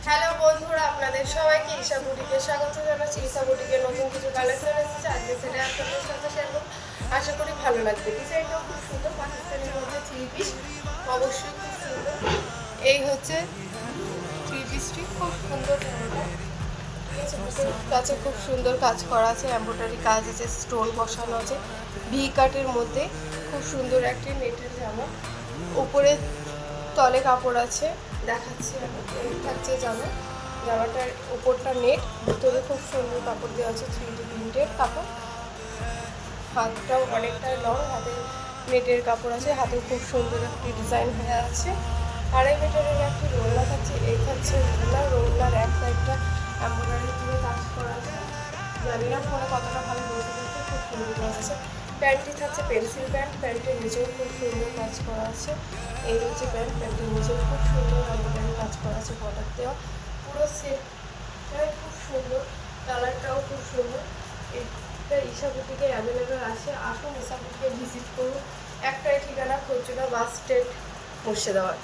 Hello বন্ধুরা, আপনাদের সবাইকে ঈশা বুটিকে স্বাগত জানাচ্ছি। ঈশা বুটিকে নতুন কিছু কালেকশন এসেছে, আজকে সেটা আপনাদের সাথে শেয়ার করব। আশা করি ভালো লাগবে। ডিজাইনটাও খুব সুন্দর, পাকিস্তানের মধ্যে থ্রি পিস, অবশ্যই খুব সুন্দর। এই হচ্ছে থ্রি পিসটি, খুব সুন্দর। কাছে খুব সুন্দর কাজ করা আছে, এমব্রয়ডারি কাজ আছে, স্টোন বসানো আছে ভি কাটের মধ্যে। খুব সুন্দর একটি নেটের জামা, উপরে তলে কাপড় আছে, দেখাচ্ছি আমি। এই থাকছে জামাটার উপরটা নেট, ভিতরে খুব সুন্দর কাপড় দেওয়া আছে, 3D প্রিন্টের কাপড়। হাতটাও অনেকটাই লং, হাতে নেটের কাপড় আছে, হাতেও খুব সুন্দর একটি ডিজাইন হয়ে আছে। 2.5 মিটারের একটি রোলনা থাকছে, এই থাকছে রোলনার এক সাইডটা এমব্রয়ডারি দিয়ে কাজ করা আছে। জানি না ফোনে কতটা ভালো বলতে পারছে, খুব সুন্দর লাগছে। প্যান্টটি থাকছে পেন্সিল প্যান্ট, প্যান্টের নিচেও খুব সুন্দর কাজ করা আছে। এই হচ্ছে প্যান্ট, প্যান্টের নিচেও খুব সুন্দর এমব্রয়ডারি কাজ করা আছে, বর্ডার দেওয়া। পুরো সেটটাই খুব সুন্দর, কালারটাও খুব সুন্দর। এটা ঈশা বুটিকে অ্যাভেলেবেল আছে, আসুন ঈশা বুটিকে ভিজিট করুন। একটাই ঠিকানা, খুচরা বাস স্ট্যান্ড, মুর্শিদাবাদ।